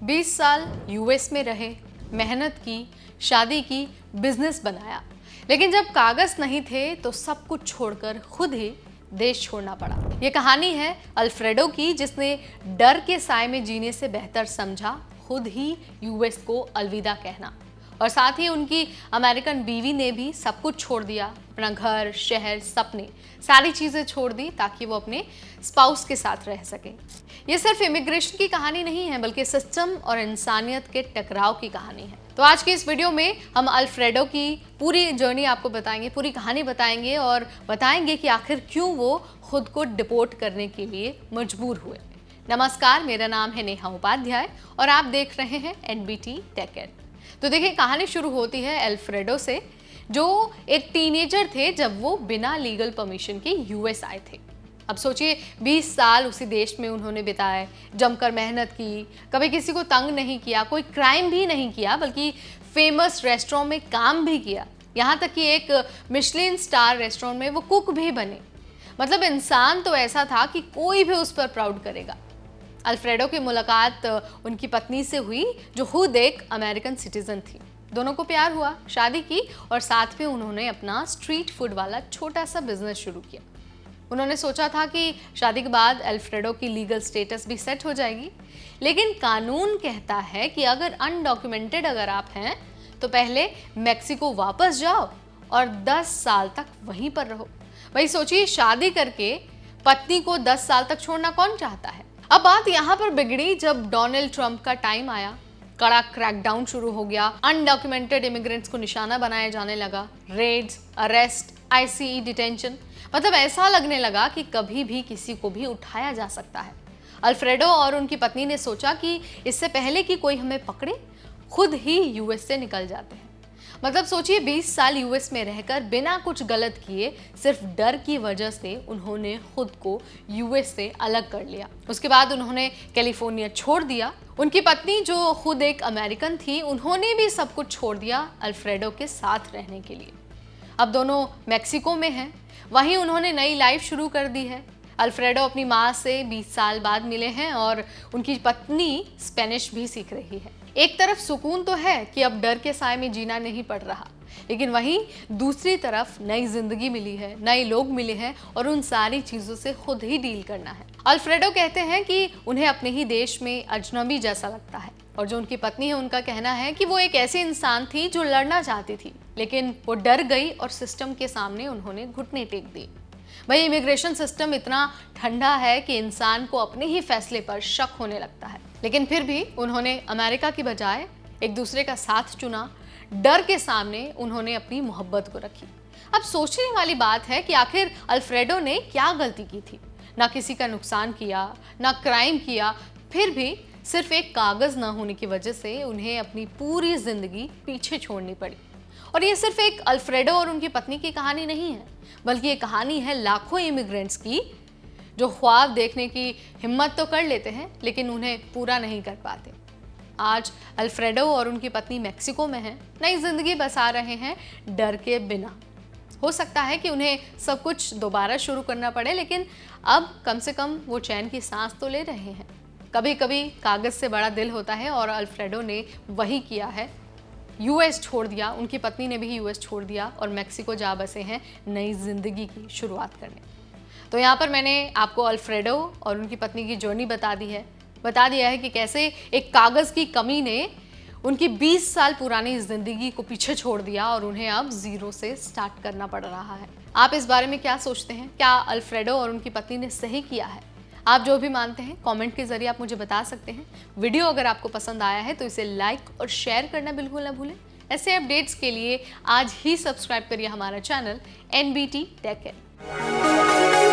20 साल यूएस में रहे, मेहनत की, शादी की, बिजनेस बनाया, लेकिन जब कागज नहीं थे तो सब कुछ छोड़कर खुद ही देश छोड़ना पड़ा। ये कहानी है अल्फ्रेडो की, जिसने डर के साए में जीने से बेहतर समझा खुद ही यूएस को अलविदा कहना। और साथ ही उनकी अमेरिकन बीवी ने भी सब कुछ छोड़ दिया, अपना घर, शहर, सपने, सारी चीजें छोड़ दी ताकि वो अपने स्पाउस के साथ रह सके। ये सिर्फ इमिग्रेशन की कहानी नहीं है, बल्कि सिस्टम और इंसानियत के टकराव की कहानी है। तो आज की इस वीडियो में हम अल्फ्रेडो की पूरी जर्नी आपको बताएंगे, पूरी कहानी बताएंगे और बताएंगे कि आखिर क्यों वो खुद को डिपोर्ट करने के लिए मजबूर हुए। नमस्कार, मेरा नाम है नेहा उपाध्याय और आप देख रहे हैं एनबीटी टेक एड। तो देखिए, कहानी शुरू होती है अल्फ्रेडो से, जो एक टीनेजर थे जब वो बिना लीगल परमिशन के यूएस आए थे। अब सोचिए, 20 साल उसी देश में उन्होंने बिताए, जमकर मेहनत की, कभी किसी को तंग नहीं किया, कोई क्राइम भी नहीं किया, बल्कि फेमस रेस्टोरेंट में काम भी किया, यहाँ तक कि एक मिशेलिन स्टार रेस्टोरेंट में वो कुक भी बने। मतलब इंसान तो ऐसा था कि कोई भी उस पर प्राउड करेगा। अल्फ्रेडो की मुलाकात उनकी पत्नी से हुई, जो खुद एक अमेरिकन सिटीजन थी। दोनों को प्यार हुआ, शादी की और साथ में उन्होंने अपना स्ट्रीट फूड वाला छोटा सा बिजनेस शुरू किया। उन्होंने सोचा था कि शादी के बाद अल्फ्रेडो की लीगल स्टेटस भी सेट हो जाएगी, लेकिन कानून कहता है कि अगर अनडॉक्यूमेंटेड अगर आप हैं तो पहले मेक्सिको वापस जाओ और 10 साल तक वहीं पर रहो। वही सोचिए, शादी करके पत्नी को 10 साल तक छोड़ना कौन चाहता है। अब बात यहाँ पर बिगड़ी जब डोनाल्ड ट्रंप का टाइम आया, कड़ा क्रैकडाउन शुरू हो गया, अनडॉक्यूमेंटेड इमिग्रेंट्स को निशाना बनाया जाने लगा, रेड्स, अरेस्ट, आईसीई डिटेंशन, मतलब ऐसा लगने लगा कि कभी भी किसी को भी उठाया जा सकता है। अल्फ्रेडो और उनकी पत्नी ने सोचा कि इससे पहले कि कोई हमें पकड़े, खुद ही यूएस से निकल जाते हैं। मतलब सोचिए, 20 साल यूएस में रहकर बिना कुछ गलत किए, सिर्फ डर की वजह से उन्होंने खुद को यूएस से अलग कर लिया। उसके बाद उन्होंने कैलिफोर्निया छोड़ दिया। उनकी पत्नी, जो खुद एक अमेरिकन थी, उन्होंने भी सब कुछ छोड़ दिया अल्फ्रेडो के साथ रहने के लिए। अब दोनों मेक्सिको में हैं, वहीं उन्होंने नई लाइफ शुरू कर दी है। अल्फ्रेडो अपनी माँ से 20 साल बाद मिले हैं और उनकी पत्नी स्पेनिश भी सीख रही है। एक तरफ सुकून तो है कि अब डर के साए में जीना नहीं पड़ रहा, लेकिन वहीं दूसरी तरफ नई जिंदगी मिली है, नए लोग मिले हैं और उन सारी चीजों से खुद ही डील करना है। अल्फ्रेडो कहते हैं कि उन्हें अपने ही देश में अजनबी जैसा लगता है, और जो उनकी पत्नी है उनका कहना है कि वो एक ऐसी इंसान थी जो लड़ना चाहती थी, लेकिन वो डर गई और सिस्टम के सामने उन्होंने घुटने टेक दिए। भाई, इमिग्रेशन सिस्टम इतना ठंडा है कि इंसान को अपने ही फैसले पर शक होने लगता है, लेकिन फिर भी उन्होंने अमेरिका की बजाय एक दूसरे का साथ चुना। डर के सामने उन्होंने अपनी मोहब्बत को रखी। अब सोचने वाली बात है कि आखिर अल्फ्रेडो ने क्या गलती की थी। ना किसी का नुकसान किया, ना क्राइम किया, फिर भी सिर्फ एक कागज ना होने की वजह से उन्हें अपनी पूरी जिंदगी पीछे छोड़नी पड़ी। और ये सिर्फ एक अल्फ्रेडो और उनकी पत्नी की कहानी नहीं है, बल्कि ये कहानी है लाखों इमिग्रेंट्स की, जो ख्वाब देखने की हिम्मत तो कर लेते हैं लेकिन उन्हें पूरा नहीं कर पाते। आज अल्फ्रेडो और उनकी पत्नी मेक्सिको में हैं, नई जिंदगी बसा रहे हैं डर के बिना। हो सकता है कि उन्हें सब कुछ दोबारा शुरू करना पड़े, लेकिन अब कम से कम वो चैन की सांस तो ले रहे हैं। कभी कभी कागज से बड़ा दिल होता है और अल्फ्रेडो ने वही किया है। यूएस छोड़ दिया, उनकी पत्नी ने भी यूएस छोड़ दिया और मेक्सिको जा बसे हैं नई जिंदगी की शुरुआत करने। तो यहाँ पर मैंने आपको अल्फ्रेडो और उनकी पत्नी की जर्नी बता दिया है कि कैसे एक कागज़ की कमी ने उनकी 20 साल पुरानी जिंदगी को पीछे छोड़ दिया और उन्हें अब जीरो से स्टार्ट करना पड़ रहा है। आप इस बारे में क्या सोचते हैं? क्या अल्फ्रेडो और उनकी पत्नी ने सही किया है? आप जो भी मानते हैं कमेंट के जरिए आप मुझे बता सकते हैं। वीडियो अगर आपको पसंद आया है तो इसे लाइक और शेयर करना बिल्कुल ना भूलें। ऐसे अपडेट्स के लिए आज ही सब्सक्राइब करिए हमारा चैनल एनबीटी टेक एड।